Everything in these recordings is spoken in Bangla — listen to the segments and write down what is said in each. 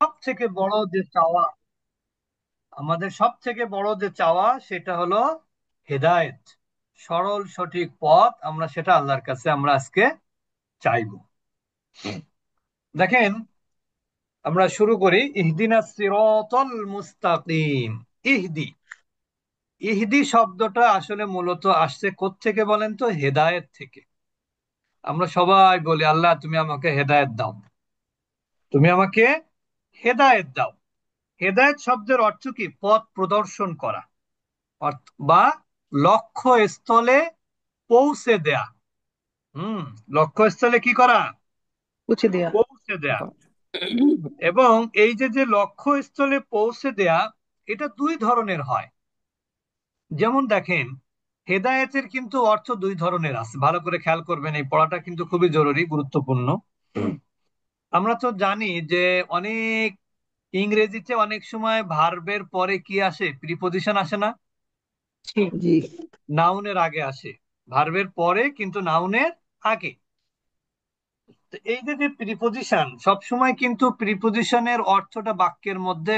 সব থেকে বড় যে চাওয়া, আমাদের সব থেকে বড় যে চাওয়া সেটা হলো হেদায়েত, সরল সঠিক পথ। আমরা সেটা আল্লাহর কাছে আমরা আজকে চাইবো। দেখেন, আমরা শুরু করি, ইহদিনাস সিরাতাল মুস্তাকিম। ইহদি, ইহদি শব্দটা আসলে মূলত আসছে কোত্থেকে বলেন তো? হেদায়েত থেকে। আমরা সবাই বলি, আল্লাহ তুমি আমাকে হেদায়েত দাও, তুমি আমাকে হেদায়েত দাও। হেদায়েত শব্দের অর্থ কি? পথ প্রদর্শন করা, বা লক্ষ্যস্থলে পৌঁছে দেয়া। হুম, লক্ষ্যস্থলে কি করা? মুছে দেয়া। পৌঁছে দেয়া। এবং এই যে যে লক্ষ্যস্থলে পৌঁছে দেয়া, এটা দুই ধরনের হয়। যেমন দেখেন, হেদায়েতের কিন্তু অর্থ দুই ধরনের আছে, ভালো করে খেয়াল করবেন, এই পড়াটা কিন্তু খুবই জরুরি, গুরুত্বপূর্ণ। আমরা তো জানি যে অনেক ইংরেজিতে অনেক সময় ভার্বের পরে কি আসে? প্রিপজিশন আসে না? জি জি। নাউনের আগে আসে। ভার্বের পরে কিন্তু নাউনের আগে। তো এই যে যে প্রিপজিশন, সবসময় কিন্তু প্রিপজিশনের অর্থটা বাক্যের মধ্যে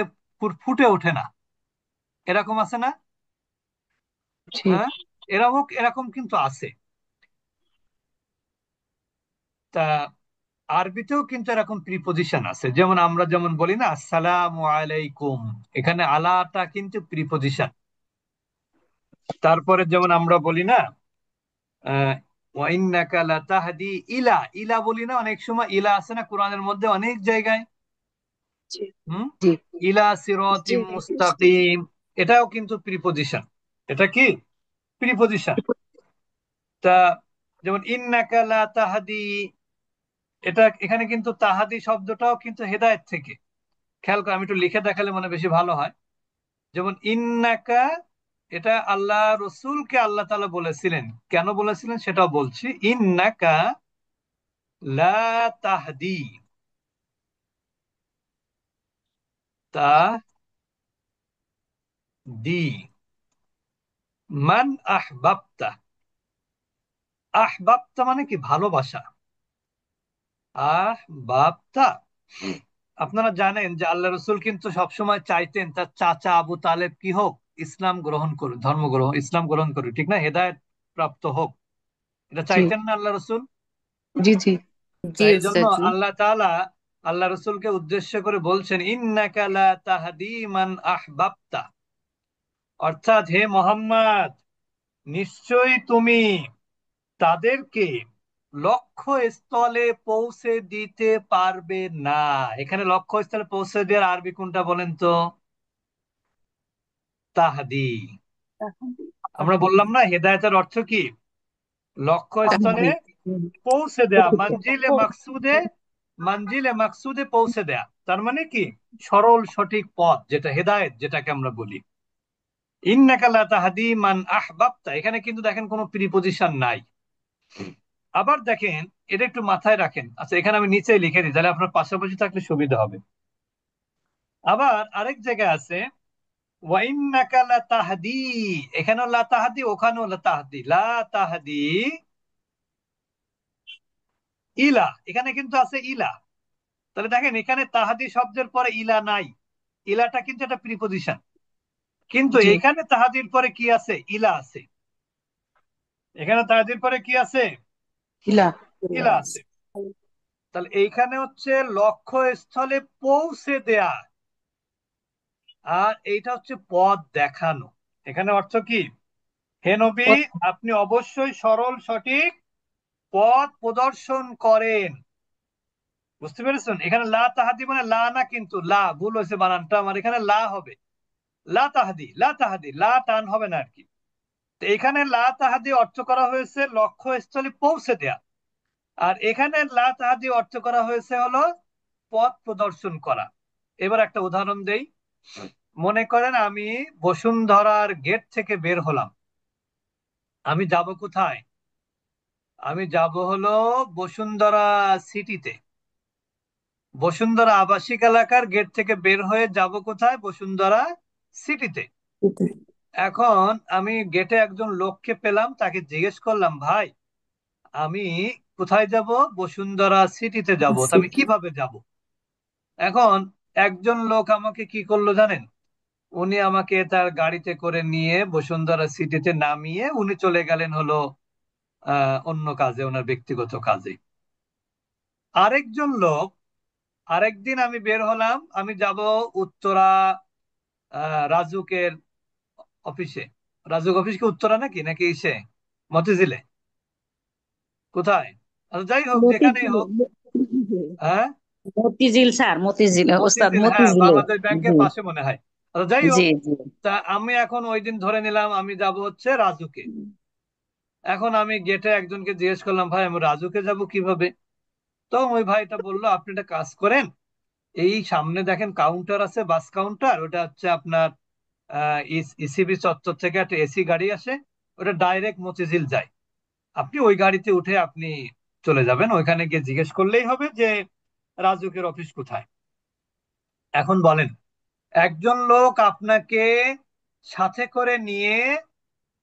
ফুটে ওঠে না। এরকম আছে না? জি হ্যাঁ, এরকম এরকম কিন্তু আছে। তা আরবিতেও কিন্তু এরকম প্রিপজিশন আছে, যেমন আমরা যেমন বলি না আসসালামু আলাইকুম, এখানে আলাটা কিন্তু প্রিপজিশন। তারপরে যেমন আমরা বলি না ওয়া ইন্নাকা লাতাহদি ইলা, ইলা বলি না অনেক সময়, ইলা আছে না কোরআনের মধ্যে অনেক জায়গায়? জি হুম, জি ইলা জি। সিরাতিম মুস্তাকিম, এটাও কিন্তু প্রিপজিশন। এটা কি? প্রিপজিশন। তা যেমন ইন্নাকা লাতাহদি, এটা এখানে কিন্তু তাহাদি শব্দটাও কিন্তু হেদায়েত থেকে। খেয়াল করে, আমি একটু লিখে দেখালে মনে বেশি ভালো হয়। যেমন ইন্নাকা, এটা আল্লাহ রসুলকে আল্লাহ তাআলা বলেছিলেন, কেন বলেছিলেন সেটাও বলছি। ইন্নাকা লা তাহদি, তাহদি মান আহবাবতা। আহবাবতা মানে কি? ভালোবাসা। আহবাবতা, আপনারা জানেন যে আল্লাহ রসুল কিন্তু সবসময় চাইতেন তার চাচা আবু তালেব কি হোক? ইসলাম গ্রহণ করুক, ইসলাম গ্রহণ করুক, ঠিক না? হেদায়েত প্রাপ্ত হোক, এটা জি চাইতেন না আল্লাহ রসুল? জি জি জি তাই জন্য ওস্তাদ জি। আল্লাহ তাআলা আল্লাহ রসুলকে উদ্দেশ্য করে বলছেন, ইন্নাকা লা তাহদি মান আহবাবতা। অর্থাৎ, হে মোহাম্মদ, নিশ্চয়ই তুমি তাদেরকে লক্ষ্যস্থলে পৌঁছে দিতে পারবে না। এখানে লক্ষ্যস্থলে পৌঁছে দেওয়ার আরবি কোনটা বলেন তো? তাহদি। আমরা বললাম না হেদায়েতের অর্থ কি? লক্ষ্যস্থলে তাহদি। পৌঁছে দেয়া, মঞ্জিলে মাকসুদে, মঞ্জিলে মাকসুদে পৌঁছে দেয়া। তার মানে কি? সরল সঠিক পথ, যেটা হেদায়েত যেটাকে আমরা বলি। ইন্নাকা লা তাহদি মান আহবাবতা, এখানে কিন্তু দেখেন কোনো প্রিপজিশন নাই। আবার দেখেন, এটা একটু মাথায় রাখেন। আচ্ছা, এখানে আমি নিচে লিখে দিই, তাহলে আপনার পাশাপাশি থাকলে সুবিধা হবে। আবার আরেক জায়গায় আছে, ওয়া ইন্নাকা লা তাহদি, এখানেও লা তাহদি, ওখানেও লা তাহদি। লা তাহদি ইলা, এখানে কিন্তু আছে ইলা। তাহলে দেখেন, এখানে তাহাদি শব্দের পরে ইলা নাই, ইলাটা কিন্তু একটা প্রিপজিশন। কিন্তু জি। এখানে তাহাদির পরে কি আছে? ইলা আছে। এখানে তাহাদির পরে কি আছে? ইলা। ইলা আছে। তাহলে এইখানে হচ্ছে লক্ষ্যস্থলে পৌঁছে দেয়া, আর এইটা হচ্ছে পথ দেখানো। এখানে অর্থ কি? হে নবী, আপনি অবশ্যই সরল সঠিক পথ প্রদর্শন করেন। বুঝতে পেরেছেন? এখানে লা তাহাদি মানে লা না, কিন্তু লা ভুল হয়েছে বানানটা আমার, এখানে লা হবে লা তাহাদি, লা তাহাদি, লা টান হবে না আর কি। তো এখানে লা তাহাদি অর্থ করা হয়েছে লক্ষ্যস্থলে পৌঁছে দেয়া, আর এখানে লা তাহাদি অর্থ করা হয়েছে হলো পথ প্রদর্শন করা। এবার একটা উদাহরণ দেই। মনে করেন আমি বসুন্ধরার গেট থেকে বের হলাম, আমি যাব কোথায়? আমি যাব হলো বসুন্ধরা সিটিতে। বসুন্ধরা আবাসিক এলাকার গেট থেকে বের হয়ে যাব কোথায়? বসুন্ধরা সিটিতে। এখন আমি গেটে একজন লোককে পেলাম, তাকে জিজ্ঞেস করলাম, ভাই আমি কোথায় যাব? বসুন্ধরা সিটিতে যাব, তো আমি কিভাবে যাব? এখন একজন লোক আমাকে কি করলো জানেন? উনি আমাকে তার গাড়িতে করে নিয়ে বসুন্ধরা সিটিতে নামিয়ে উনি চলে গেলেন হলো অন্য কাজে, ওনার ব্যক্তিগত কাজে। আরেকজন লোক, আরেকদিন আমি বের হলাম, আমি যাব উত্তরা রাজুকের অফিসে। রাজুক অফিস কি উত্তরা নাকি নাকি ইসে মতিঝিলে, কোথায়? আচ্ছা যাই হোক, যেখানেই মতিঝিল, হোক। মতিঝিল, হ্যাঁ, মতিঝিল স্যার, মতিঝিল ওস্তাদ, মতিঝিল, হ্যাঁ, মতিঝিলে। বাংলাদেশ ব্যাংকের জি পাশে মনে হয়। আচ্ছা যাই জি হোক, জি। তা আমি এখন ওই দিন ধরে নিলাম আমি যাব হচ্ছে রাজুকে। এখন আমি গেটে একজনকে জিজ্ঞেস করলাম, ভাই আমি রাজুকে যাব কিভাবে? তো ওই ভাইটা বললো, আপনি একটা কাজ করেন, এই সামনে দেখেন কাউন্টার আছে, বাস কাউন্টার, ওটা হচ্ছে আপনার ইসিবি চত্বর থেকে একটা এসি গাড়ি আসে, ওটা ডাইরেক্ট মতিঝিল যায়। আপনি ওই গাড়িতে উঠে আপনি চলে যাবেন, ওইখানে গিয়ে জিজ্ঞেস করলেই হবে যে রাজুকের অফিস কোথায়। এখন বলেন, একজন লোক আপনাকে সাথে করে নিয়ে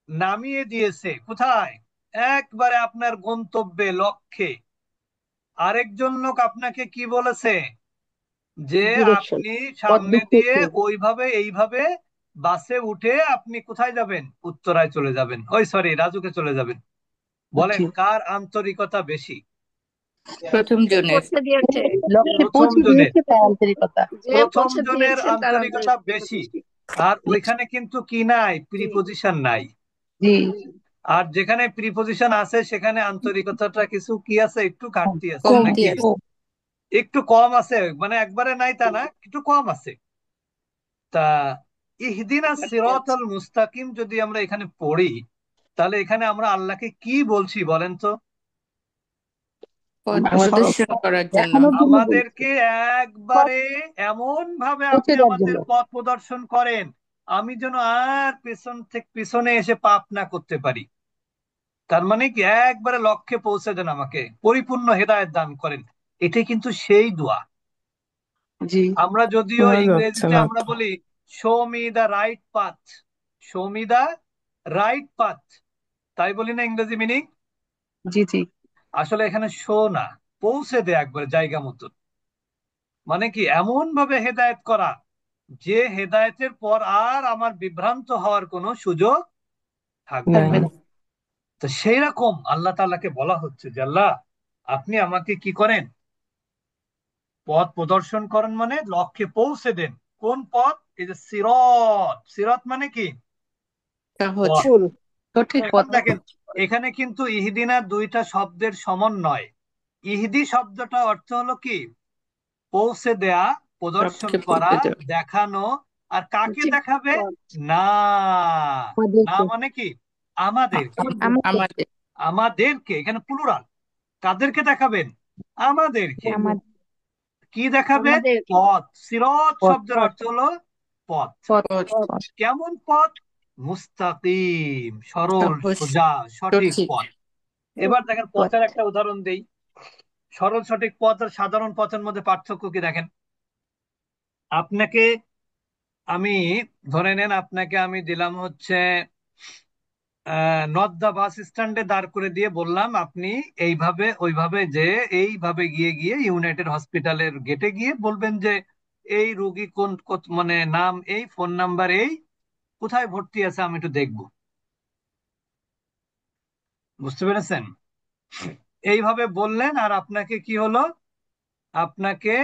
নামিয়ে দিয়েছে কোথায়? একবারে আপনার গন্তব্যে, লক্ষ্যে। আরেকজন লোক আপনাকে কি বলেছে? যে ডিরেকশন, আপনি পথ সামনে দিয়ে দেখিয়েছে। ওইভাবে এইভাবে বাসে উঠে আপনি কোথায় যাবেন? উত্তরায় চলে যাবেন, ওই সরি রাজুকে চলে যাবেন। বলেন জি, কার আন্তরিকতা বেশি? প্রথম যে জনের। পৌঁছে দিয়েছে, লক্ষ্যে প্রথম পৌঁছে জনের। দিয়েছে তার আন্তরিকতা। যে প্রথম পৌঁছে জনের দিয়েছে তার আন্তরিকতা আন্তরিকতা বেশি। বেশি। আর ওইখানে কিন্তু কি নাই, জি প্রিপোজিশন নাই। জি। আর যেখানে প্রিপোজিশন আছে সেখানে আন্তরিকতাটা কিছু কি আছে, একটু ঘাটতি আছে কম কমতি নাকি? আছে। একটু কম আছে, মানে একবারে নাই তা না, একটু কম আছে। তা ইহদিনা ঘাটতি আছে। সিরাতাল মুস্তাকিম যদি আমরা এখানে পড়ি, তাহলে এখানে আমরা আল্লাহকে কি বলছি বলেন তো? পথ সরল প্রদর্শন পথ করার জন্য। দেখানোর জন্য বলছে। আমাদেরকে পথ একবারে এমন ভাবে পৌঁছে আপনি দেওয়ার আমাদের জন্য। পথ প্রদর্শন করেন, আমি যেন আর পেছন থেকে পিছনে এসে পাপ না করতে পারি। তার মানে কি, একবারে লক্ষ্যে পৌঁছে দেন, আমাকে পরিপূর্ণ হেদায়েত দান করেন। এটাই কিন্তু সেই দোয়া। জি। আমরা যদিও শোনা যাচ্ছে ইংরেজিতে না আমরা তো। বলি show me the right path, show me the right path, তাই বলি না ইংরেজি মিনিং? জি জি। আসলে এখানে শো না, পৌঁছে দেয় একবারে জায়গা মতো। মানে কি, এমন ভাবে হেদায়েত করা যে হেদায়েতের পর আর আমার বিভ্রান্ত হওয়ার কোনো সুযোগ থাকবে নাই। না। থাকবে না। তো সেই রকম আল্লাহ তাআলাকে বলা হচ্ছে যে আল্লাহ, আপনি আমাকে কি করেন? পথ প্রদর্শন করেন, মানে লক্ষ্যে পৌঁছে দেন। কোন পথ? এই যে সিরাত, সিরাত মানে কি? সহজ। পথ। ফুল সঠিক এখন পথ। দেখেন, এখানে কিন্তু ইহদিনা দুইটা শব্দের সমন্বয়। ইহদি শব্দটা অর্থ হলো কি? পৌঁছে দেয়া, প্রদর্শন সবকে করা, পৌঁছে দেওয়া। দেখানো। আর কাকে ঠিক দেখাবে? পথ। না, না আমাদেরকে, মানে কি? আমাদেরকে। আমাদের আমাদের, আমাদের। আমাদেরকে এখানে প্লুরাল। কাদেরকে দেখাবেন? আমাদেরকে। আমাদের কি দেখাবেন? আমাদেরকে পথ। সিরাত পথ, শব্দের অর্থ হলো পথ। পথ, পথ। পথ। পথ, কেমন পথ? মুস্তাকিম, সরল সহজ। সোজা সঠিক সঠিক। পথ। এবার দেখেন পথ। পথের একটা উদাহরণ দেই। সরল সঠিক পথ আর সাধারণ পথের মধ্যে পার্থক্য কি দেখেন। আপনাকে আমি, ধরে নেন আপনাকে আমি দিলাম হচ্ছে নর্থ বাস স্ট্যান্ডে দাঁড় করে দিয়ে বললাম, আপনি এইভাবে ওইভাবে যে এইভাবে গিয়ে গিয়ে ইউনাইটেড হসপিটালের গেটে গিয়ে বলবেন যে এই রোগী কোন মানে নাম এই, ফোন নাম্বার এই, কোথায় ভর্তি আছে আমি একটু দেখবো। বুঝতে পেরেছেন? এইভাবে বললেন, আর আপনাকে কি হলো, আপনাকে,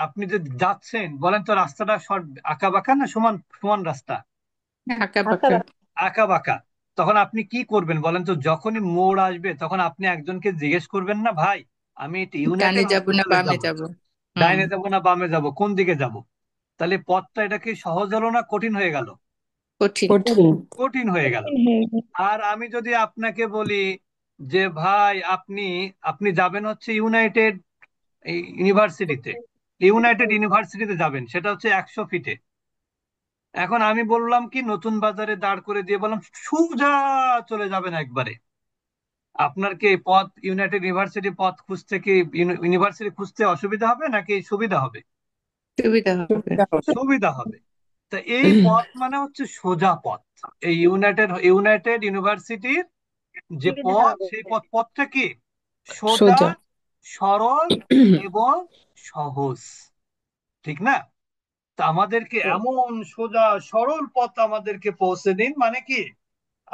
আপনি যে যাচ্ছেন, বলেন তো রাস্তাটা শর্ট, আঁকা বাঁকা না সমান সমান রাস্তা? আঁকা আঁকা পাকা। বাঁকা। আঁকা বাঁকা। তখন আপনি কি করবেন বলেন তো? যখনই মোড় আসবে তখন আপনি একজনকে জিজ্ঞেস করবেন না, ভাই আমি এটা ডানে ইউনাইটেড যাব না হসপিটালে বামে যাব, যাব। হুম। ডাইনে যাব না বামে যাব, কোন দিকে যাব? তাহলে পথটা, এটা কি সহজ হলো না কঠিন হয়ে গেল? কঠিন। কঠিন। কঠিন হয়ে গেল। হ্যাঁ, আর আমি যদি আপনাকে বলি যে ভাই আপনি, আপনি যাবেন হচ্ছে ইউনাইটেড ইউনিভার্সিটিতে, ইউনাইটেড ইউনিভার্সিটিতে যাবেন, সেটা হচ্ছে 100 ফিটে। এখন আমি বললাম কি, নতুন বাজারে দাঁড় করে দিয়ে বললাম সোজা চলে যাবেন একবারে। আপনার কি এই পথ, ইউনাইটেড ইউনিভার্সিটি পথ খুঁজতে কি, ইউনিভার্সিটি খুঁজতে অসুবিধা হবে নাকি সুবিধা হবে? সুবিধা হবে। সুবিধা হবে। সুবিধা হবে। তা এই পথ মানে হচ্ছে সোজা পথ। এই ইউনাইটেড ইউনাইটেড ইউনিভার্সিটির যে সিঁড়ি দেখা পথ, হবে। সেই পথটা কি? সোজা, সোজা। সরল এবং সহজ। ঠিক না? তা আমাদেরকে এমন সোজা সরল পথ আমাদেরকে পৌঁছে দিন, মানে কি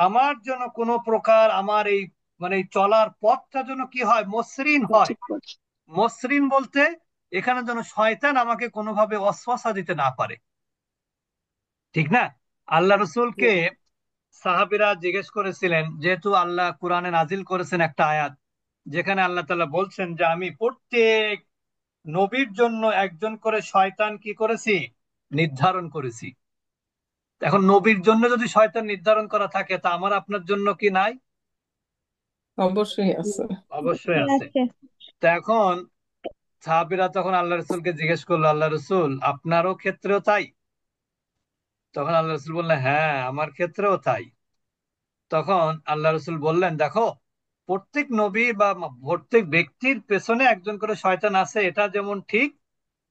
আমার যেন কোনো প্রকার আমার এই মানে এই চলার পথটা যেন কি হয়, মসৃণ হয়। সঠিক বলছেন। মসৃণ বলতে এখানে যেন শয়তান আমাকে কোনোভাবে ওয়াসওয়াসা দিতে না পারে, ঠিক না? আল্লাহ রসুলকে সাহাবীরা জিজ্ঞেস করেছিলেন, যেহেতু আল্লাহ কোরআনে নাজিল করেছেন একটা আয়াত যেখানে আল্লাহ তাআলা বলছেন যে আমি প্রত্যেক নবীর জন্য একজন করে শয়তান কি করেছি, নির্ধারণ করেছি। এখন নবীর জন্য যদি শয়তান নির্ধারণ করা থাকে তা আমার আপনার জন্য কি নাই? অবশ্যই আছে। অবশ্যই আছে। তা এখন সাহাবীরা তখন আল্লাহ রসুলকে জিজ্ঞেস করলো, আল্লাহ রসুল আপনারও ক্ষেত্রেও তাই? তখন আল্লাহ রসুল বললেন, হ্যাঁ আমার ক্ষেত্রেও তাই। তখন আল্লাহ রসুল বললেন, দেখো প্রত্যেক নবী বা প্রত্যেক ব্যক্তির পেছনে একজন করে শয়তান আছে, এটা যেমন ঠিক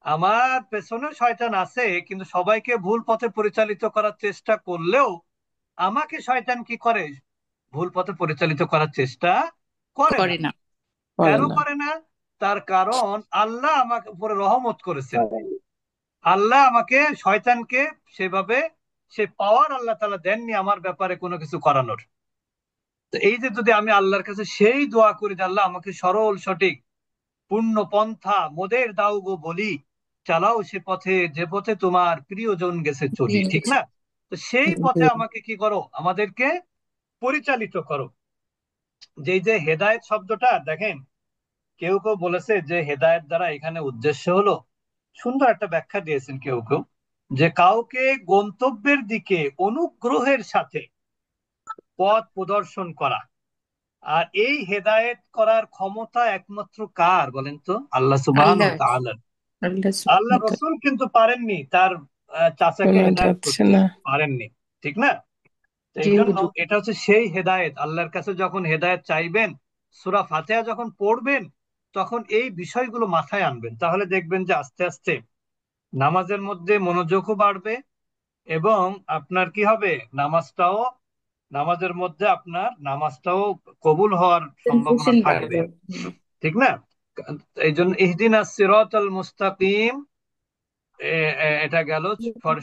আমার পেছনে শয়তান আছে, কিন্তু সবাইকে ভুল পথে পরিচালিত করার চেষ্টা করলেও আমাকে শয়তান কি করে, ভুল পথে পরিচালিত করার চেষ্টা করে না। করে না। কেন করে না? তার কারণ আল্লাহ আমাকে উপরে রহমত করেছেন। আল্লাহ আমাকে শয়তানকে সেভাবে সে পাওয়ার আল্লাহ তাআলা দেননি আমার ব্যাপারে কোনো কিছু করানোর। তো এই যে যদি আমি আল্লাহর কাছে সেই দোয়া করি যে আল্লাহ আমাকে সরল সঠিক পূর্ণ পন্থা মোদের দাও গো বলি, চালাও সে পথে যে পথে তোমার প্রিয়জন গেছে চলি, ঠিক না? তো সেই পথে আমাকে কি করো, আমাদেরকে পরিচালিত করো। যে হেদায়েত শব্দটা দেখেন, কেউ কেউ বলেছে যে হেদায়েত দ্বারা এখানে উদ্দেশ্য হলো, সুন্দর একটা ব্যাখ্যা দিয়েছেন কেউ কেউ, যে কাউকে গন্তব্যের দিকে অনুগ্রহের সাথে পথ প্রদর্শন করা। আর এই হেদায়েত করার ক্ষমতা একমাত্র কার বলেন তো? আল্লাহ সুবহানাহু আল্লাহ ওয়া তাআলার। আল্লাহ আল্লাহ সুবহানাহু ওয়া তাআলা। রসুল কিন্তু পারেননি তার চাচাকে শোনা হেদায়েত যাচ্ছে করতে, না। পারেননি, ঠিক না? তো এই জি জন্য হুজুর। এটা হচ্ছে সেই হেদায়েত। আল্লাহর কাছে যখন হেদায়েত চাইবেন, সূরা ফাতিহা যখন পড়বেন, তখন এই বিষয়গুলো মাথায় আনবেন, তাহলে দেখবেন যে আস্তে আস্তে নামাজের মধ্যে মনোযোগও বাড়বে, এবং আপনার কি হবে, নামাজের মধ্যে আপনার নামাজটাও কবুল হওয়ার সম্ভাবনা সেনসেশন থাকবে, বাড়বে। ঠিক না? এই জন্য ইহদিনাস সিরাতাল মুস্তাকিম, এটা গেল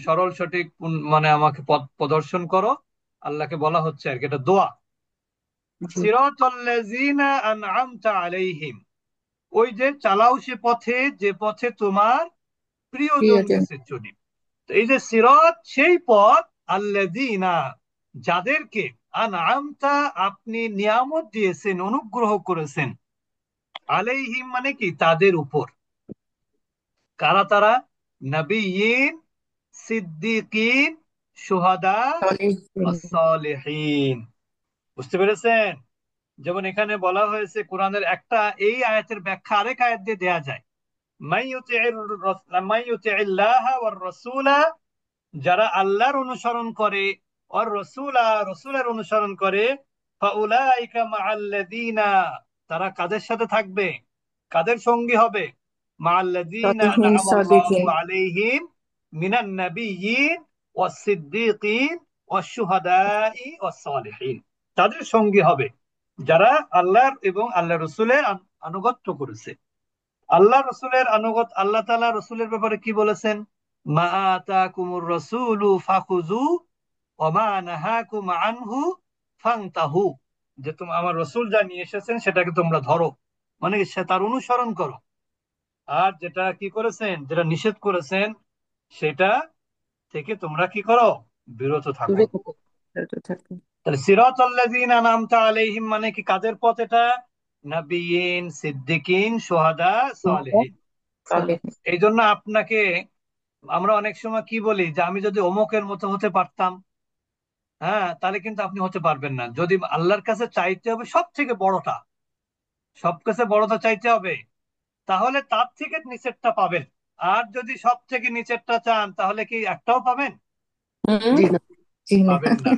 সরল সঠিক মানে আমাকে পথ প্রদর্শন করো, আল্লাহকে বলা হচ্ছে আর কি, এটা দোয়া। জি। সিরাতাল্লাযিনা আনআমতা আলাইহিম, ওই যে চালাও সে পথে যে পথে তোমার প্রিয়জন প্রিয়জন। গেছে চলি। তো এই যে সিরাত সেই পথ, আল্লাযিনা যাদেরকে, আনআমতা আপনি নিয়ামত দিয়েছেন, অনুগ্রহ করেছেন, আলাইহিম মানে কি তাদের উপর। কারা তারা? নবিয়্যিন, সিদ্দিকিন, শুহাদা, সালেহীন। বুঝতে পেরেছেন? যেমন এখানে বলা হয়েছে কোরআনের একটা এই আয়াতের ব্যাখ্যা আরেক আয়াত দিয়ে দেয়া যায়। মাইয়ুতিইল্লাহা ওয়ার রাসূলা, যারা আল্লাহর অনুসরণ করে, আর রসুলা রসুলের অনুসরণ করে, ফাউলাইকা মাআল্লাযীনা, তারা কাদের সাথে থাকবে, কাদের সঙ্গী হবে? মাআল্লাযীনা সালিহিন আনআমাল্লাহু সাদিকিন। আলাইহিম মিনান নাবিয়্যিন ওয়াস সিদ্দীকিন ওয়াস শুহাদাই ওয়াস সালিহিন। তাদের সঙ্গী হবে যারা আল্লাহর এবং আল্লাহ রসুলের আনুগত্য করেছে। আল্লাহ রসুলের আনুগত, আল্লাহ তাআলা রসুলের ব্যাপারে কি বলেছেন? মা আতাকুমুর রাসূলু ফাখুযু ওয়া মা নাহাকুম আনহু ফান্তাহু, যে তুমি আমার রসুল যা নিয়ে এসেছেন সেটাকে তোমরা ধরো, মানে কি সে তার অনুসরণ করো, আর যেটা কি করেছেন, যেটা নিষেধ করেছেন সেটা থেকে তোমরা কি করো, বিরত থাকো। দূরে থেকে বিরত থাকবে। তাহলে সিরাতাল্লাযীনা আনআমতা আলাইহিম মানে কি কাদের পথ এটা? নবিয়্যিন, সিদ্দিকিন, শুহাদা, সালেহীন। সালেহিন। এই জন্য আপনাকে, আমরা অনেক সময় কি বলি যে আমি যদি অমুকের মতো হতে পারতাম, হ্যাঁ, তাহলে কিন্তু আপনি হতে পারবেন না। যদি আল্লাহর কাছে চাইতে হবে সব থেকে বড়টা, সব কাছে বড়টা চাইতে হবে, তাহলে তার থেকে নিচেরটা পাবেন। আর যদি সব থেকে নিচেরটা চান তাহলে কি একটাও পাবেন? হুম। জি না। জি না। পাবেন না।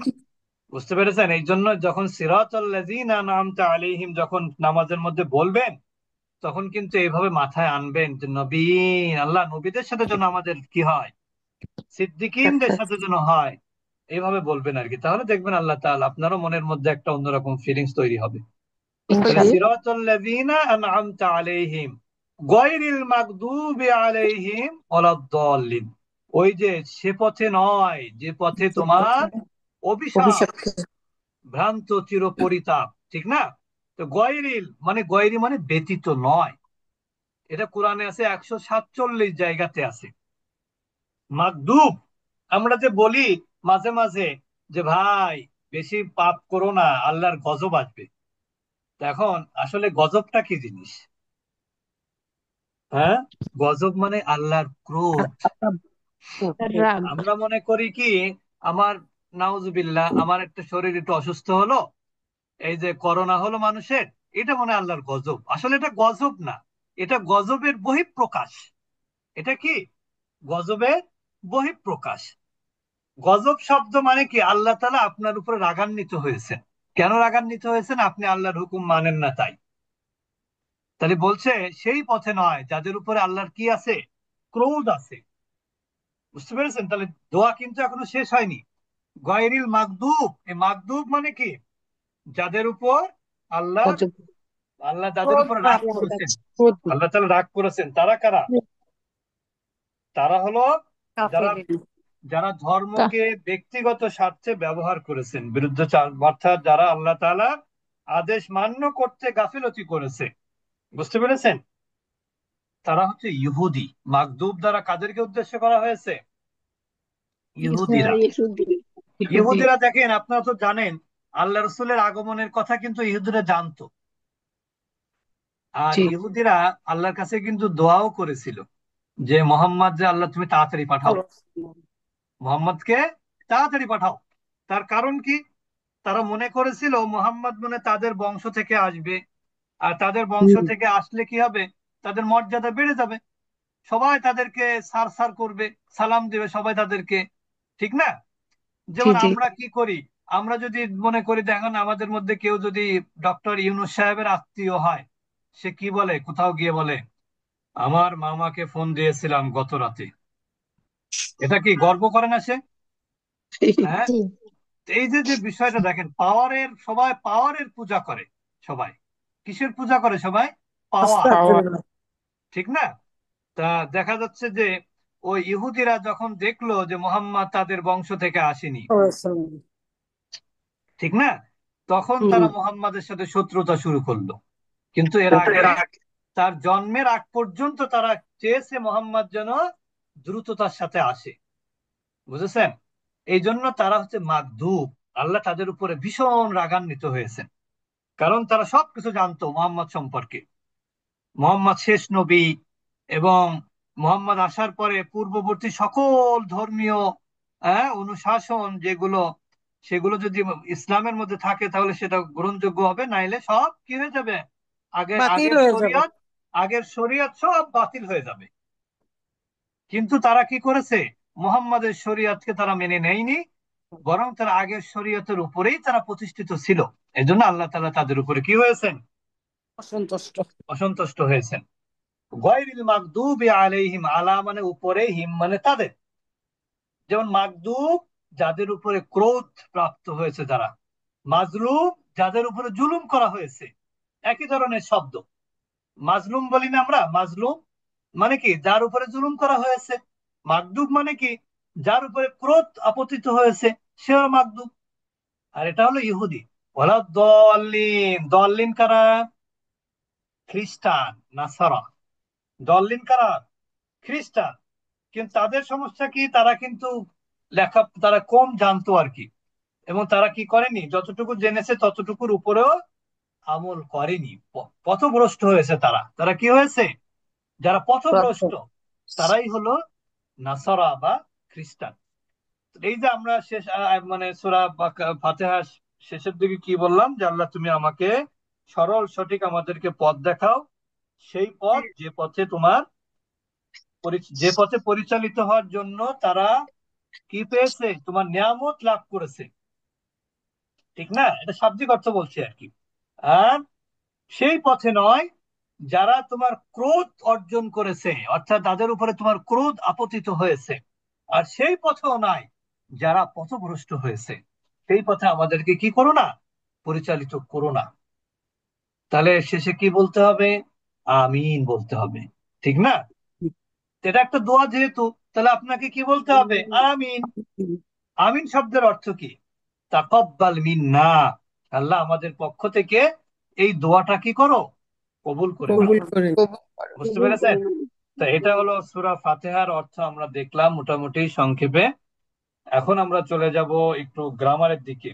বুঝতে পেরেছেন? এই জন্য যখন সিরাতাল্লাযীনা আনআমতা আলাইহিম যখন নামাজের মধ্যে বলবেন, তখন কিন্তু এইভাবে মাথায় আনবেন যে নবীন, আল্লাহ নবীদের সাথে যেন আমাদের কি হয়, সিদ্দিকিনদের সাক্ষাৎ। সাথে যেন হয়, এইভাবে বলবেন আর কি। তাহলে দেখবেন আল্লাহ তাআলা আপনারও মনের মধ্যে একটা অন্যরকম ফিলিংস তৈরি হবে। তাহলে ইনশাআল্লাহ। সিরাতাল্লাযীনা আনআমতা আলাইহিম গায়রিল মাগদুবি আলাইহিম ওয়ালাদ-দাল্লিন, ওই যে সে পথে নয় যে পথে তোমার অভিশাপ, অভিশপ্ত। ভ্রান্ত চির পরিতাপ, ঠিক না? তো গয়রিল মানে গয়রি মানে ব্যতীত নয়, এটা কোরআনে আছে 147 জায়গাতে আছে। মাকদুব, আমরা যে বলি মাঝে মাঝে যে ভাই বেশি পাপ করো না আল্লাহর গজব আসবে, তো এখন আসলে গজবটা কি জিনিস? হ্যাঁ, গজব মানে আল্লাহর ক্রোধ। রাগ। আমরা মনে করি কি, আমার নাউজুবিল্লাহ আমার একটা শরীর একটু অসুস্থ হলো, এই যে করোনা হলো মানুষের, এটা মনে হয় আল্লাহর গজব। আসলে এটা গজব না, এটা গজবের বহিঃপ্রকাশ। এটা কি? গজবের বহিঃপ্রকাশ। গজব শব্দ মানে কি, আল্লাহ তাআলা আপনার উপরে রাগান্বিত হয়েছেন। কেন রাগান্বিত হয়েছেন? আপনি আল্লাহর হুকুম মানেন না তাই। তাহলে বলছে সেই পথে নয় যাদের উপরে আল্লাহর কি আছে, ক্রোধ আছে। বুঝতে পেরেছেন? তাহলে দোয়া কিন্তু এখনো শেষ হয়নি। গয়রিল মাগদুব, এই মাগদুব মানে কি, যাদের উপর আল্লাহ, গজব। আল্লাহ যাদের উপর রাগ করেছেন, ক্রোধ। আল্লাহ তাআলা রাগ করেছেন, তারা কারা? তারা হলো যারা, কাফের। যারা ধর্মকে ব্যক্তিগত স্বার্থে ব্যবহার করেছেন, বিরুদ্ধাচার, অর্থাৎ যারা আল্লাহ তাআলা আদেশ মান্য করতে গাফিলতি করেছে। বুঝতে পেরেছেন? তারা হচ্ছে ইহুদি। মাগদুব দ্বারা কাদেরকে উদ্দেশ্য করা হয়েছে? ইহুদিরা। ইহুদি। ইহুদি। ইহুদিরা দেখেন, আপনারা তো জানেন আল্লাহ রসুলের আগমনের কথা কিন্তু ইহুদিরা জানতো। আর জি ইহুদিরা আল্লাহর কাছে কিন্তু দোয়াও করেছিল যে মোহাম্মদ, যে আল্লাহ তুমি তাড়াতাড়ি পাঠাও, মোহাম্মদকে তাড়াতাড়ি পাঠাও। তার কারণ কি? তারা মনে করেছিল মোহাম্মদ মানে তাদের বংশ থেকে আসবে, আর তাদের বংশ হুম, থেকে আসলে কি হবে, তাদের মর্যাদা বেড়ে যাবে, সবাই তাদেরকে সার সার করবে, সালাম দেবে সবাই তাদেরকে, ঠিক না? জি যেমন জি। আমরা কি করি, আমরা যদি মনে করি, দেখেন আমাদের মধ্যে কেউ যদি ডক্টর ইউনূস সাহেবের আত্মীয় হয়, সে কি বলে, কোথাও গিয়ে বলে আমার মামাকে ফোন দিয়েছিলাম গত রাতে। এটা কি গর্ব করে না সে? হ্যাঁ। জি। এই যে যে বিষয়টা দেখেন, পাওয়ারের, সবাই পাওয়ারের পূজা করে। সবাই কিসের পূজা করে? সবাই পাওয়ার, পাওয়ার। ঠিক না? তা দেখা যাচ্ছে যে ওই ইহুদিরা যখন দেখলো যে মোহাম্মদ তাদের বংশ থেকে আসেনি, ঠিক না, তখন হুম। তারা মোহাম্মদের সাথে শত্রুতা শুরু করলো। কিন্তু এর কিন্তু আগে, এরা। তার জন্মের আগ পর্যন্ত তারা চেয়েছে মোহাম্মদ যেন দ্রুততার সাথে আসে। বুঝেছেন? এই জন্য তারা হচ্ছে মাগদূব। আল্লাহ তাদের উপরে ভীষণ রাগান্বিত হয়েছেন, কারণ তারা সবকিছু জানতো মোহাম্মদ সম্পর্কে। মোহাম্মদ শেষ নবী, এবং মোহাম্মদ আসার পরে পূর্ববর্তী সকল ধর্মীয় অনুশাসন যেগুলো, সেগুলো যদি ইসলামের মধ্যে থাকে তাহলে সেটা গ্রহণযোগ্য হবে, নাইলে সব কি হয়ে যাবে, বাতিল আগের হয়ে যাবে। শরিয়ত, আগের শরিয়ত সব বাতিল হয়ে যাবে। কিন্তু তারা কি করেছে, মুহাম্মাদের শরিয়তকে তারা মেনে নেয়নি, বরং তারা আগের শরিয়তের উপরেই তারা প্রতিষ্ঠিত ছিল। এজন্য আল্লাহ তাআলা তাদের উপরে কি হয়েছেন, অসন্তুষ্ট। অসন্তুষ্ট হয়েছেন। গয়রিল মাগদুবি আলাইহিম, আলা মানে উপরে, হিম মানে তাদের। যেমন মাগদুব যাদের উপরে ক্রোধ প্রাপ্ত হয়েছে, যারা মাজলুম যাদের উপরে জুলুম করা হয়েছে, একই ধরনের শব্দ। মাজলুম বলি না আমরা, মাজলুম মানে কি যার উপরে জুলুম করা হয়েছে। মাগদুব মানে কি যার উপরে ক্রোধ আপতিত হয়েছে, সেও মাগদুব। আর এটা হলো ইহুদি। ওলা দলিন, দলিন কারা? খ্রিস্টান, নাসারা। দলিন কারা? খ্রিস্টান। কিন্তু তাদের সমস্যা কি, তারা কিন্তু তারা কম জানতো আর কি, এবং তারা কি করেনি, যতটুকু জেনেছে ততটুকুর উপরেও আমল করেনি। পথভ্রষ্ট হয়েছে তারা। তারা কি হয়েছে, যারা প্রাপ্ত। পথভ্রষ্ট তারাই হলো নাসারা বা খ্রিস্টান। এই যে আমরা শেষ মানে সূরা ফাতিহা শেষের দিকে কি বললাম, যে আল্লাহ তুমি আমাকে সরল সঠিক আমাদেরকে পথ দেখাও, সেই পথ যে পথে তোমার যে পথে পরিচালিত হওয়ার জন্য তারা কি পেয়েছে, তোমার নিয়ামত লাভ করেছে, ঠিক না? এটা শাব্দিক অর্থ বলছে আর কি। আর সেই পথে নয় যারা তোমার ক্রোধ অর্জন করেছে, অর্থাৎ তাদের উপরে তোমার ক্রোধ আপতিত হয়েছে। আর সেই পথেও নয় যারা পথভ্রষ্ট হয়েছে, সেই পথে আমাদেরকে কি করো না, পরিচালিত করো না। তাহলে শেষে কি বলতে হবে? আমিন বলতে হবে, ঠিক না? এটা একটা দোয়া যেহেতু, তাহলে আপনাকে কি বলতে হবে? আমিন। আমিন শব্দের অর্থ কি? তাকাব্বাল মিন্না, আল্লাহ আমাদের পক্ষ থেকে এই দোয়াটা কি করো, কবুল করে নাও। কবুল করে নিন। বুঝতে পেরেছেন? তো এটা হলো সূরা ফাতিহার অর্থ, আমরা দেখলাম মোটামুটি সংক্ষেপে। এখন আমরা চলে যাব একটু গ্রামারের দিকে।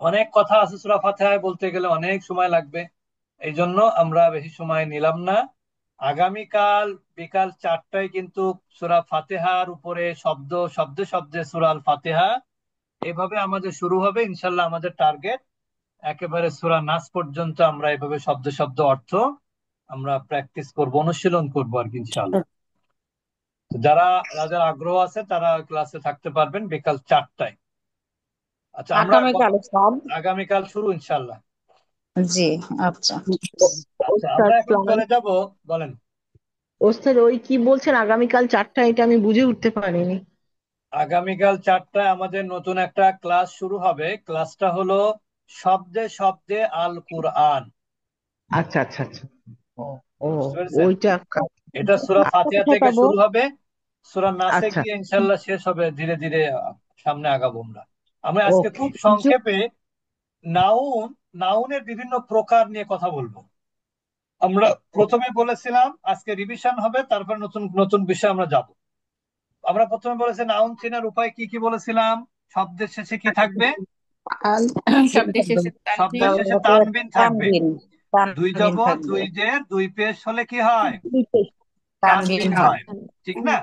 অনেক কথা আছে সূরা ফাতিহায়, বলতে গেলে অনেক সময় লাগবে, এই জন্য আমরা বেশি সময় নিলাম না। আগামীকাল বিকাল 4টায় কিন্তু সূরা ফাতিহার উপরে শব্দ শব্দে শব্দে সূরা আল ফাতিহা এভাবে আমাদের শুরু হবে ইনশাল্লাহ। আমাদের টার্গেট একেবারে সূরা নাস পর্যন্ত আমরা এভাবে শব্দ শব্দ অর্থ আমরা প্র্যাকটিস করব, অনুশীলন করবো আর কি ইনশাল্লাহ। তো যারা যাদের আগ্রহ আছে তারা ক্লাসে থাকতে পারবেন বিকাল 4টায়। আচ্ছা, আমরা আগামীকাল সব। আগামীকাল শুরু ইনশাল্লাহ। জি, আচ্ছা। আচ্ছা, আমরা ওস্তাদ এখন ক্লাস, চলে যাব। বলেন। ওস্তাদ ওই কি বলছেন আগামীকাল 4টা, এটা আমি বুঝে উঠতে পারিনি। আগামীকাল 4টায় আমাদের নতুন একটা ক্লাস শুরু হবে। ক্লাসটা হলো শব্দে শব্দে আল কুরআন। আচ্ছা আচ্ছা আচ্ছা। ও ও বুঝতে পেরেছেন? ওইটা এটা সূরা আচ্ছা, ফাতিহা কোথায় থেকে পাবো? শুরু হবে, সূরা নাসে আচ্ছা, গিয়ে ইনশাল্লাহ শেষ হবে। ধীরে ধীরে সামনে আগাবো আমরা। আমরা আজকে ওকে। খুব সংক্ষেপে নাউন, নাউনের বিভিন্ন প্রকার নিয়ে কথা বলবো। আমরা প্রথমে বলেছিলাম আজকে রিভিশন হবে, তারপর নতুন নতুন বিষয় আমরা যাব। আমরা প্রথমে বলেছি নাউন চেনার উপায় কি কি বলেছিলাম। শব্দের শেষে কি থাকবে? আল শব্দের শেষে শব্দের তানবিন, শেষে তানবিন থাকবে। তানবিন, দুই তানবিন জবর থাকবে। দুই জের দুই পেশ হলে কি হয়? তানবিন তানবিন হয়। হয়, ঠিক না?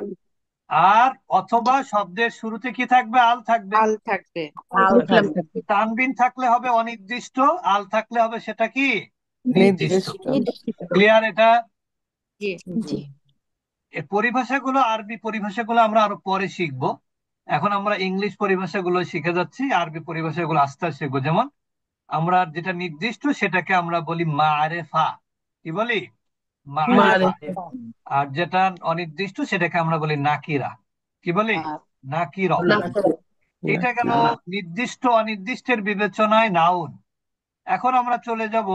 আর অথবা শব্দের শুরুতে কি থাকবে? আল থাকবে। আল থাকবে, আল বুঝলাম। থাকবে। তানবিন থাকলে হবে অনির্দিষ্ট, আল থাকলে হবে সেটা কি? নির্দিষ্ট। নির্দিষ্ট। ক্লিয়ার এটা? জি। জি। এই পরিভাষাগুলো, আরবি পরিভাষাগুলো আমরা আরো পরে শিখবো। এখন আমরা ইংলিশ পরিভাষাগুলো শিখে যাচ্ছি, আরবি পরিভাষাগুলো আস্তে আস্তে শিখবো। যেমন আমরা যেটা নির্দিষ্ট সেটাকে আমরা বলি মারেফা। কি বলি? মারে। মারেফা। আর যেটা অনির্দিষ্ট সেটাকে আমরা বলি নাকিরা। কি বলি? আর নাকির। না, এটা গেল নির্দিষ্ট অনির্দিষ্টের বিবেচনায় নাউন। এখন আমরা চলে যাব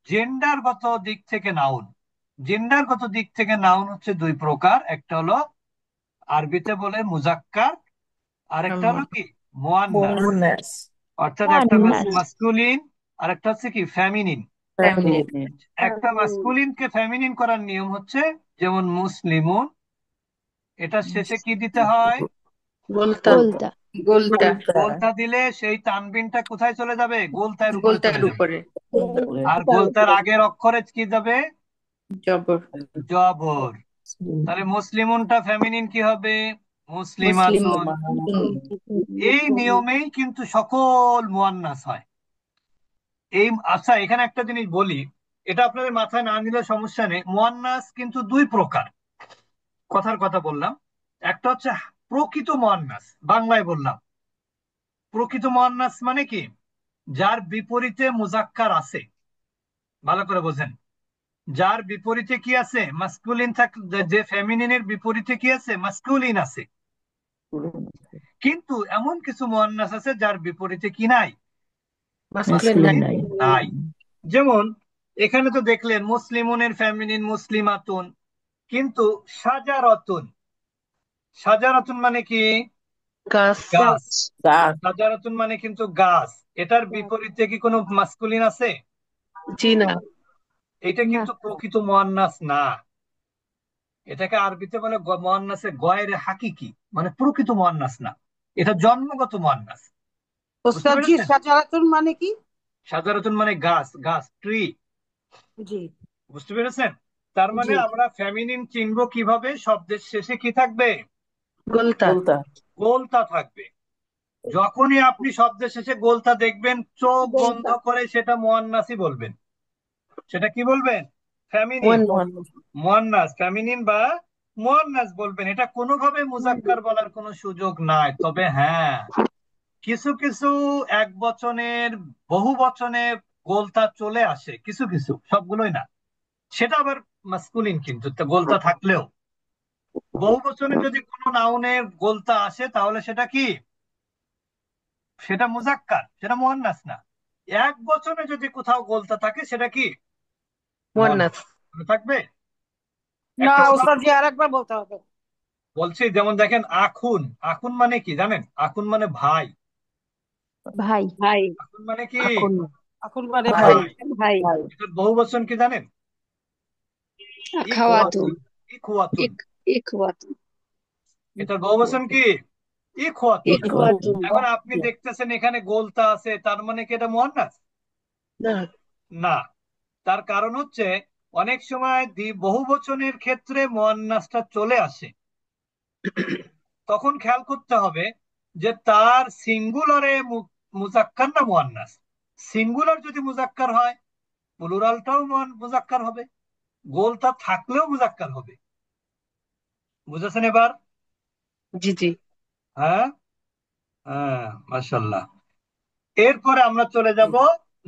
জেন্ডারগত দিক থেকে নাউন। জেন্ডারগত দিক থেকে নাউন হচ্ছে দুই প্রকার, একটা হলো আরবিতে বলে মুজাক্কার, আর একটা হলো কি? মুয়ান্নাস। মুন্নাস। অর্থাৎ একটা মুয়ান্নাস। মাস্কুলিন আর একটা হচ্ছে কি? ফেমিনিন। ফেমিনিন। একটা মাস্কুলিনকে ফেমিনিন করার নিয়ম হচ্ছে, যেমন মুসলিমুন, এটা শেষে কি দিতে হয়? গোলতা। গোলদা। গোলটা, গোলতা দিলে সেই তানবিনটা কোথায় চলে যাবে? গোলতার উপরে গোলটার চলে যাবে। উপরে আর গোলতার আগের অক্ষরে কি যাবে? জবর। জবর। তাহলে মুসলিমুনটা ফেমিনিন কি হবে? মুসলিম। মুসলিমাতুন। এই নিয়মেই কিন্তু সকল মুয়ান্নাস হয়। এই, আচ্ছা এখানে একটা জিনিস বলি, এটা আপনাদের মাথায় না নিলে সমস্যা নেই। মুয়ান্নাস কিন্তু দুই প্রকার, কথার কথা বললাম। একটা হচ্ছে প্রকৃত মুয়ান্নাস, বাংলায় বললাম। প্রকৃত মুয়ান্নাস মানে কি? যার বিপরীতে মুজাক্কার আছে। ভালো করে বোঝেন। যার বিপরীতে কি আছে? মাস্কুলিন থাকলে, যে ফেমিনিনের বিপরীতে কি আছে? মাস্কুলিন আছে। কিন্তু এমন কিছু মুয়ান্নাস আছে যার বিপরীতে কি নাই? মাস্কুলিন মাস্কুলিন নাই। নাই। যেমন এখানে তো দেখলেন মুসলিমুনের ফেমিনিন মুসলিমাতুন, কিন্তু সাজারতুন, সাজারতুন মানে কি? গাছ। গাছ। গাছ। সাজারতুন মানে কিন্তু গাছ। এটার বিপরীতে কি কোনো মাস্কুলিন আছে? জি না। এটা না। কিন্তু প্রকৃত মুয়ান্নাস না। এটাকে আরবিতে বলে মুয়ান্নাসে গয়রে হাকিকি, মানে প্রকৃত মুয়ান্নাস না, এটা জন্মগত মুয়ান্নাস। বুঝতে ওস্তাদ জি, পেরেছেন? সাজারাতুন মানে কি? সাজারতুন মানে গাছ, গাছ, ট্রি। জি। বুঝতে পেরেছেন? তার মানে জি। আমরা ফেমিনিন চিনবো কিভাবে? শব্দের শেষে কি থাকবে? গোলতা। গোলতা। গোলতা থাকবে। যখনই আপনি শব্দের শেষে গোলতা দেখবেন, চোখ বন্ধ করে সেটা মুয়ান্নাসই বলবেন। সেটা কি বলবেন? ফেমিনিন, মুয়ান্নাস। মুয়ান্নাস, ফেমিনিন বা মুয়ান্নাস বলবেন। এটা কোনোভাবে মুজাক্কার বলার কোনো সুযোগ নাই। তবে হ্যাঁ, কিছু কিছু এক বচনের, বহু বচনে গোলতা চলে আসে, কিছু কিছু, সবগুলোই না। সেটা আবার মাস্কুলিন, কিন্তু গোলতা থাকলেও বহু বচনে যদি কোনো নাউনে গোলতা আসে তাহলে সেটা কি? সেটা মুজাক্কার, সেটা মুয়ান্নাস না। এক বচনে যদি কোথাও গোলতা থাকে সেটা কি? মুয়ান্নাস। মুয়ান্নাস থাকবে। না একটা ওস্তাদ জি আরেকবার বলতে হবে। বলছি, যেমন দেখেন আখুন। আখুন মানে কি জানেন? আখুন মানে ভাই। ভাই। ভাই। আখুন মানে কি? এখন এখন মানে ভাই ভাই। ভাই। ভাই। ভাই এটার বহু বচন কি জানেন? খাওয়াতুন। ইখওয়াতুন। ইখওয়াতুন। ইখওয়াতুন। এটার বহু বচন কি? ইখওয়াতুন। ইখওয়াতুন। এখন আপনি দেখতেছেন এখানে গোলতা আছে, তার মানে কি এটা মুয়ান্নাস? না না। তার কারণ হচ্ছে অনেক সময় বহু বচনের ক্ষেত্রে মুয়ান্নাসটা চলে আসে। তখন খেয়াল করতে হবে যে তার সিঙ্গুলারে মুজাক্কার না মুয়ান্নাস। সিঙ্গুলার যদি মুজাক্কার হয়, প্লুরালটাও মুজাক্কার হবে, গোলতা থাকলেও মুজাক্কার হবে। বুঝেছেন এবার? জি জি হ্যাঁ, হ্যাঁ, মাশাআল্লাহ। এরপরে আমরা চলে যাব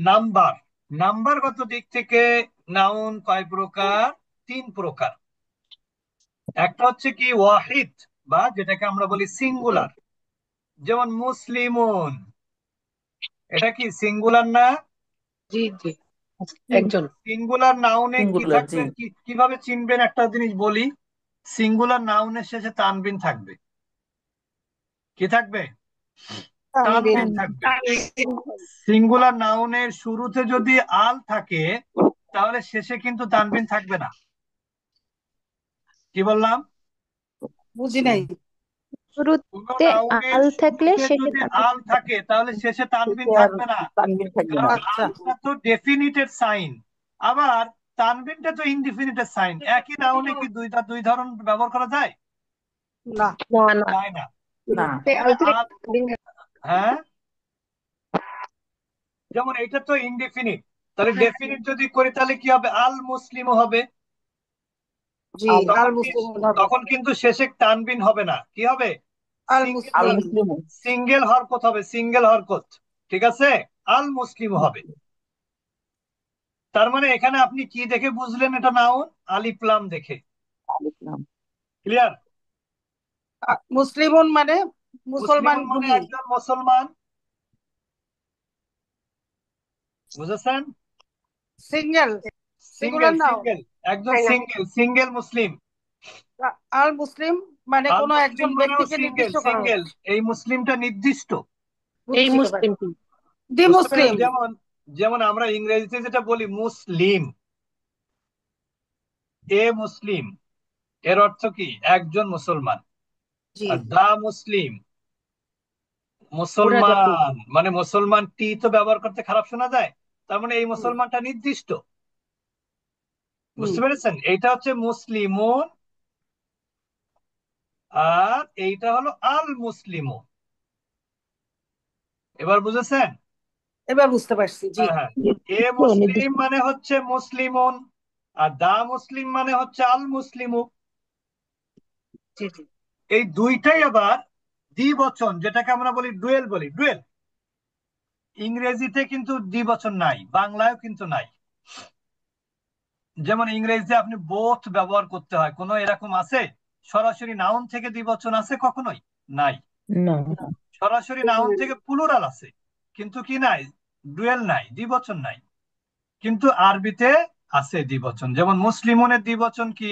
নাম্বার। নাম্বারগত দিক থেকে নাউন কয় প্রকার? 3 প্রকার। একটা হচ্ছে কি ওয়াহিদ, বা যেটাকে আমরা বলি সিঙ্গুলার। যেমন মুসলিমুন, এটা কি সিঙ্গুলার না? জি জি একজন সিঙ্গুলার নাউনে কি সিঙ্গুলার জি থাকবে? কিভাবে চিনবেন? একটা জিনিস বলি, সিঙ্গুলার নাউনের শেষে তানবিন থাকবে। কি থাকবে? তানবিন। তানবিন থাকবে। সিঙ্গুলার নাউনের শুরুতে যদি আল থাকে, তাহলে শেষে কিন্তু তানবিন থাকবে না। কি বললাম? বুঝি নাই। কোন শুরুতে নাউনের আল থাকলে শুরুতে শেষে যদি তানবিন আল থাকে, তাহলে শেষে তানবিন আর থাকবে না। তানবিন থাকবে কারণ না আচ্ছা আলটা তো ডেফিনিটেড সাইন, আবার তানবিনটা তো ইনডিফিনিটেড সাইন। একই নাউনে কি দুই ধরন ব্যবহার করা যায়? না। না না যায় না। না এখানে আল, হ্যাঁ, যেমন এটা তো ইনডিফিনিট, তাহলে ডেফিনিট যদি করি তাহলে কি হবে? আল মুসলিম হবে। জি আল তখন কি, মুসলিম হবে। তখন কিন্তু শেষে তানবিন হবে না। কি হবে? আল আল মুসলিম। মুসলিম সিঙ্গেল হরকত হবে, সিঙ্গেল হরকত। ঠিক আছে, আল মুসলিম হবে। তার মানে এখানে আপনি কি দেখে বুঝলেন এটা নাউন? আলিফ লাম দেখে। ক্লিয়ার? মুসলিমুন মানে মুসলমান মুসলিমুন মানে গুলি। একজন মুসলমান। বুঝেছেন? সিঙ্গেল, সিঙ্গেল, সিঙ্গুলার নাও। সিঙ্গেল, একজন সিঙ্গেল, সিঙ্গেল মুসলিম। আল মুসলিম মানে আল কোনো মুসলিম একজন মানেও ব্যক্তিকে সিঙ্গেল, নির্দিষ্ট করা সিঙ্গেল। হচ্ছে। এই মুসলিমটা নির্দিষ্ট। এই বুঝছি এবার। মুসলিমটি দি বুঝতে মুসলিম। পেরেছেন? যেমন, যেমন আমরা ইংরেজিতে যেটা বলি মুসলিম, এ মুসলিম, এর অর্থ কি? একজন মুসলমান। জি আর দা মুসলিম, পুরা জাতি মুসলমান, মানে মুসলমান টি তো ব্যবহার করতে খারাপ শোনা যায়, তার মানে এই হুম, মুসলমানটা নির্দিষ্ট। হুম, বুঝতে পেরেছেন? এইটা হচ্ছে মুসলিমুন, আর এইটা হলো আল মুসলিমু। এবার বুঝেছেন? এবার বুঝতে পারছি। জি হ্যাঁ, হ্যাঁ। এ মুসলিম মানে হচ্ছে মুসলিমুন, আর দা মুসলিম মানে হচ্ছে আল মুসলিমু। জি জি এই দুইটাই আবার দ্বিবচন, যেটাকে আমরা বলি ডুয়েল বলি, ডুয়েল। ইংরেজিতে কিন্তু দ্বিবচন নাই, বাংলায়ও কিন্তু নাই। যেমন ইংরেজিতে আপনি বোথ ব্যবহার করতে হয়, কোনো এরকম আছে? সরাসরি নাউন থেকে দ্বিবচন আছে কখনোই? নাই। না সরাসরি নাউন থেকে প্লুরাল আছে, কিন্তু কি নাই? ডুয়েল নাই, দ্বিবচন নাই। কিন্তু আরবিতে আছে দ্বিবচন। যেমন মুসলিমুনের দ্বিবচন কি?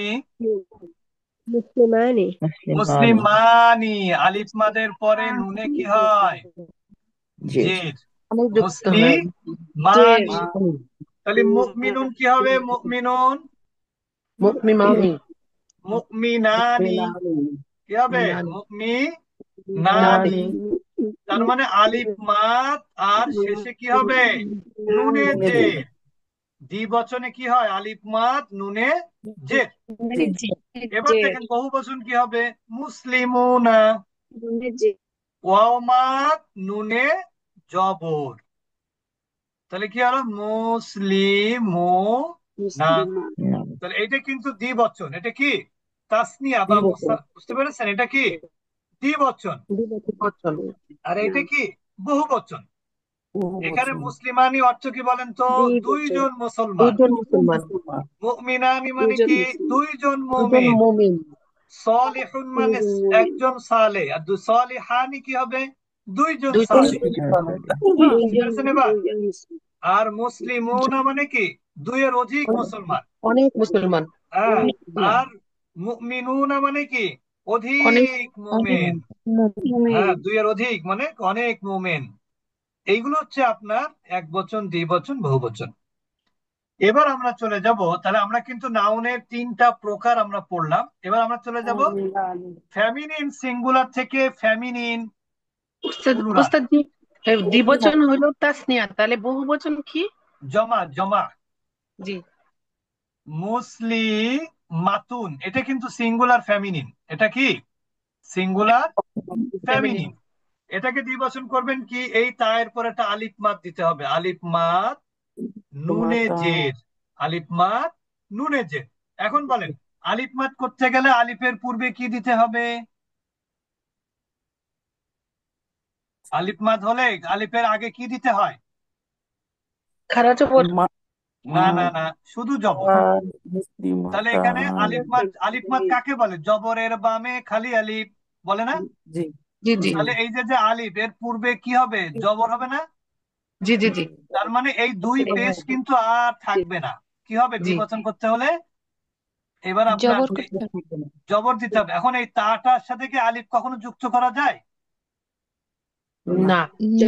মুসলিমানি। মুসলিমানি। আলিফ মাদের পরে নুনে কি হয়? জি জের। যুক্ত হয় মুসলিমানি। তাহলে মুমিনুন কি হবে? মুমিনুন। মুমিমানি মুমিনানি কি হবে? মুমিনানি। তার মানে আলিফ মাদ, আর শেষে কি হবে? নুনে জের। দ্বিবচনে কি হয়? আলিফ মাদ নুনে জের। এবার দেখেন বহু বচন কি হবে? মুসলিমুনা। ওয়াও মাদ নুনে জবর। তাহলে কি হলো? মুসলিমুনা। তাহলে এটা কিন্তু দ্বিবচন। এটা কি? তাসনিয়া বা বুঝতে পেরেছেন? এটা কি? দ্বিবচন। আর এটা কি? বহুবচন। এখানে মুসলিমানি অর্থ কি বলেন তো? দুইজন মুসলমান। দুজন মুসলমান মুমিনানি মানে কি? দুইজন দুজন মুমিন। মুমিন সলিহুন মানে একজন সালেহ। আর সলিহানি কি হবে? দুইজন দুইজন সালেহ। বুঝতে পেরেছেন এবার? আর মুসলিমুনা মানে কি? দুইয়ের অধিক মুসলমান। অনেক মুসলমান হ্যাঁ। আর মুমিনুনা মানে কি? অনেক অধিক মুমিন। হ্যাঁ, দুইয়ের অধিক মানে অনেক মুমিন। এইগুলো হচ্ছে আপনার এক বচন, দ্বিবচন, বহুবচন। এবার আমরা চলে যাব, তাহলে আমরা কিন্তু নাউনের তিনটা প্রকার আমরা পড়লাম। এবার আমরা চলে যাব ফেমিনিন সিঙ্গুলার থেকে ফেমিনিন ওস্তাদ প্লুরাল। ওস্তাদ দ্বিবচন হলো তাসনিয়া, তাহলে বহুবচন কি? জমা, জমা। জি মুসলিমাতুন, এটা কিন্তু সিঙ্গুলার ফেমিনিন। এটা কি? Singular feminine. ফেমিনিন। এটাকে দ্বিবচন করবেন কি? এই তায়ের পর একটা আলিফ মাদ দিতে হবে। আলিফ মাদ নুনে জের। আলিফ মাদ নুনে জের। এখন বলেন, আলিফ মাদ করতে গেলে আলিফের পূর্বে কি দিতে হবে? আলিফ মাদ হলে আলিফের আগে কি দিতে হয়? খারা জবর। না না না, শুধু জবর। তাহলে এখানে আলিফ মাদ কাকে বলে? জবরের বামে খালি আলিফ বলে না? জি জি তাহলে এই যে যে আলিফ, এর পূর্বে কি হবে? জবর হবে না? জি জি জি তার মানে এই দুই পেশ কিন্তু আর থাকবে না। কি হবে জি দ্বিবচন করতে হলে? এবার আপনার জবর করতে হবে। জবর দিতে হবে। এখন এই তাটার সাথে কি আলিফ কখনো যুক্ত করা যায়? না।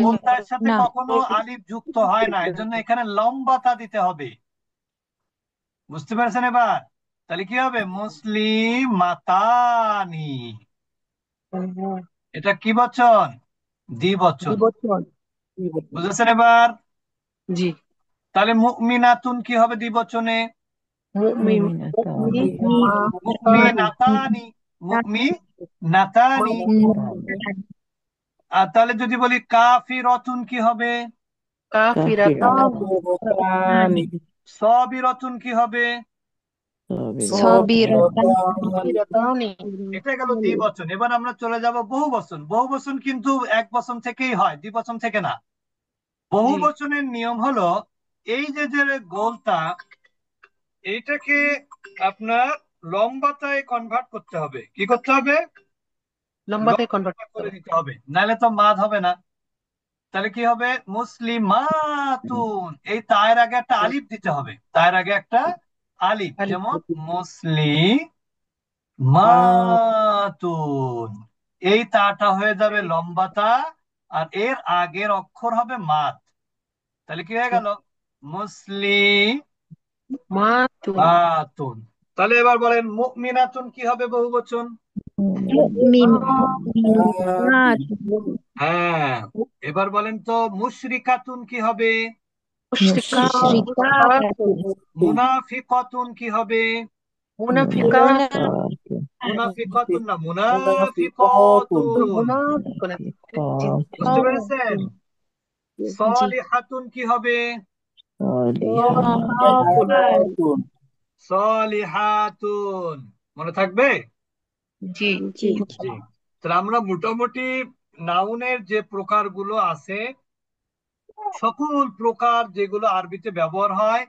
কোন তার সাথে না। কখনো আলিফ যুক্ত হয় না, এর জন্য এখানে লম্বা তা দিতে হবে। বুঝতে পেরেছেন এবার? তাহলে কি হবে? মুসলিম মাতানি। এটা কি বচন? দ্বিবচন। দ্বিবচন। বুঝেছেন এবার? জি। তাহলে মুমিনাতুন কি হবে দ্বিবচনে? মুমিন মুমিনাতানি। মুমিনাতানি। আর তাহলে যদি বলি কাফিরাতুন কি হবে? কাফিরাতান। সবিরাতুন কি হবে? সবিরতান। কাফিরাতানি। এটা গেল দ্বিবচন। এবার আমরা চলে যাব বহু বচন। বহু বচন কিন্তু এক বচন থেকেই হয়, দ্বিবচন থেকে না। বহু জি বচনের নিয়ম হলো, এই যে যে গোলটা, এইটাকে আপনার লম্বাতায় কনভার্ট করতে হবে। কি করতে হবে? লম্বাতে কনভার্ট লম্বা করতে করে হবে। দিতে হবে, নাহলে তো মাদ হবে না। তাহলে কি হবে? মুসলিমাতুন, এই তায়ের আগে একটা আলিফ দিতে হবে। তায়ের আগে একটা আলিফ, আলিফ। যেমন মুসলিমাতুন। এই তাটা হয়ে যাবে লম্বা তা, আর এর আগের অক্ষর হবে মাদ। তাহলে কি হয়ে গেল? মাতুন। মুসলিমাতুন। তাহলে এবার বলেন মুমিনাতুন কি হবে বহু বচন? মুমিনাত। হ্যাঁ। এবার বলেন তো মুশরিকাতুন কি হবে? মুশরিকাত। মুনাফিকাতুন কি হবে? মুনাফিকা। মুনাফিকাতুন না, মুনাফিকাতুন। জি বুঝতে পেরেছেন? জি। সলিহাতুন কি হবে? সলিহাতুন। মনে থাকবে? জি জি। জি। তাহলে আমরা মোটামুটি নাউনের যে প্রকারগুলো আছে, সকল প্রকার যেগুলো আরবিতে ব্যবহার হয়,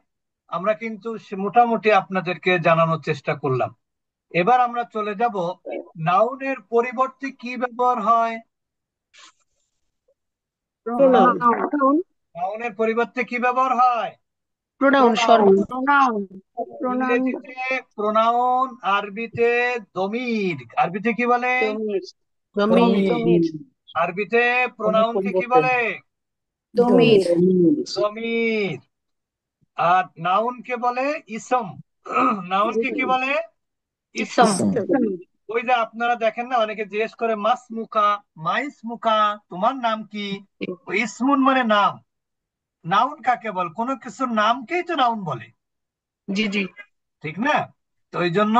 আমরা কিন্তু মোটামুটি আপনাদেরকে জানানোর চেষ্টা করলাম। এবার আমরা চলে যাব নাউনের পরিবর্তে কি ব্যবহার হয়। নাউনের পরিবর্তে কি ব্যবহার হয়? প্রোনাউন। প্রোনাউন। ইংরেজিতে প্রোনাউন, আরবিতে দমির। আরবিতে কি বলে? জমির। আরবিতে প্রোনাউনকে কি বলে? দমির। দমির। আর নাউনকে বলে ইসম। নাউনকে কি বলে? ইসম। ইসম। ওই যে আপনারা দেখেন না, অনেকে জিজ্ঞেস করে মাস মুকা, মাইস মুকা, তোমার নাম কি? ওই ইসমুন মানে নাম। নাউন কাকে বল? কোন কিছুর নামকেই তো নাউন বলে, জি জি ঠিক না? তো ওই জন্য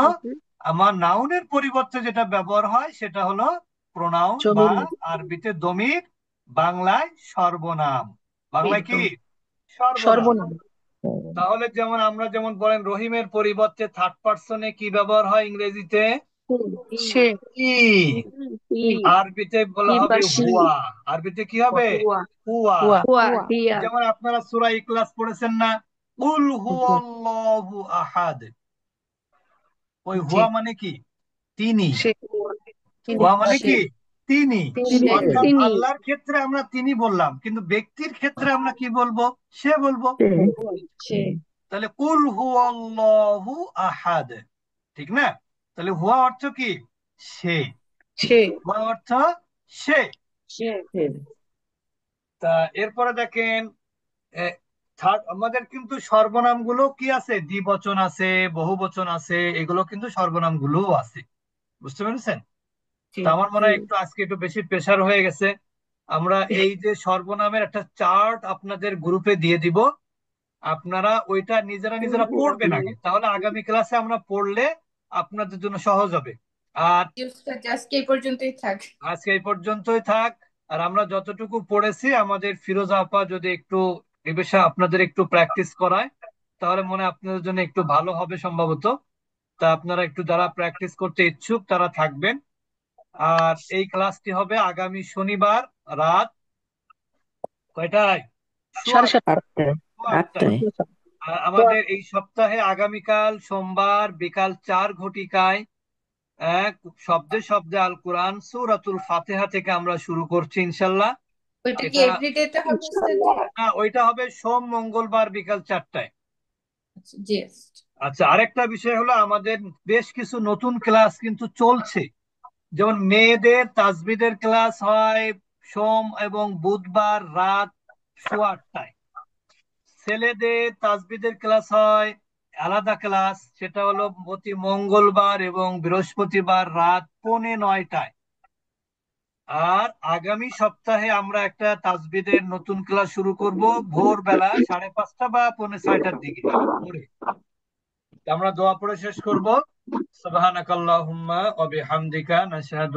আমার নাউনের পরিবর্তে যেটা ব্যবহার হয় সেটা হলো প্রোনাউন বা জমির। আরবিতে দমির, বাংলায় সর্বনাম। বাংলায় কি? একদম সর্বনাম। সর্বনাম। তাহলে যেমন আমরা যেমন বলেন রহিমের পরিবর্তে থার্ড পার্সনে কি ব্যবহার হয় ইংরেজিতে? সে। ই। আরবিতে বলা হবে হুয়া। আরবিতে কি হবে? হুয়া। হুয়া। যেমন আপনারা সূরা ইখলাস পড়েছেন না? কুল হুয়াল্লাহু আহাদ। ওই জি। হুয়া মানে কি? তিনি। সে। হুয়া মানে কি? তিনি। সে। অর্থাৎ আল্লাহর ক্ষেত্রে আমরা তিনি বললাম, কিন্তু ব্যক্তির ক্ষেত্রে আমরা কি বলবো? সে বলবো। সে। তাহলে কুল হুয়াল্লাহু আহাদ, ঠিক না? তাহলে হুয়া অর্থ কি? সে। সে। হুয়া অর্থ সে। সে। তা এরপরে দেখেন থার্ড আমাদের কিন্তু সর্বনাম গুলো কি আছে, দ্বিবচন আছে, বহুবচন আছে, এগুলো কিন্তু সর্বনাম গুলোও আছে। বুঝতে পেরেছেন? জি তা আমার মনে হয় একটু আজকে একটু বেশি প্রেসার হয়ে গেছে। আমরা এই যে সর্বনামের একটা চার্ট আপনাদের গ্রুপে দিয়ে দিব, আপনারা ওইটা নিজেরা নিজেরা পড়বেন আগে, তাহলে আগামী ক্লাসে আমরা পড়লে আপনাদের জন্য সহজ হবে। আর আজকে এই পর্যন্তই থাক। আজকে এই পর্যন্তই থাক। আর আমরা যতটুকু পড়েছি আমাদের ফিরোজা আপা যদি একটু এ বিষয়ে আপনাদের একটু প্র্যাকটিস করায়, তাহলে মনে হয় আপনাদের জন্য একটু ভালো হবে সম্ভবত। তা আপনারা একটু যারা প্র্যাকটিস করতে ইচ্ছুক তারা থাকবেন। আর এই ক্লাসটি হবে আগামী শনিবার রাত কয়টায়? সোয়া 7:30। আটটায়। সোয়া আটটায়। আটটায়। আর আমাদের এই সপ্তাহে আগামীকাল সোমবার বিকাল 4 ঘটিকায় এক শব্দে শব্দে আল কোরআন সূরাতুল ফাতিহা থেকে আমরা শুরু করছি ইনশাল্লাহ। ওইটা কি এটা এভরিডে তে হবে স্যার? ওইটা হবে সোম মঙ্গলবার বিকাল 4টায়। জি। আচ্ছা, আরেকটা বিষয় হলো আমাদের বেশ কিছু নতুন ক্লাস কিন্তু চলছে। যেমন মেয়েদের তাজবিদের ক্লাস হয় সোম এবং বুধবার রাত 8:15। ছেলেদের তাজবিদের ক্লাস হয় আলাদা ক্লাস, সেটা হলো প্রতি মঙ্গলবার এবং বৃহস্পতিবার রাত 8:45টায়। আর আগামী সপ্তাহে আমরা একটা তাজবিদের নতুন ক্লাস শুরু করব ভোরবেলা 5:30 বা 6:45টার দিকে ভোরে। আমরা দোয়া পড়ে শেষ করব। সুবহানাকাল্লাহুম্মা ওয়া বিহামদিকা নাশহাদু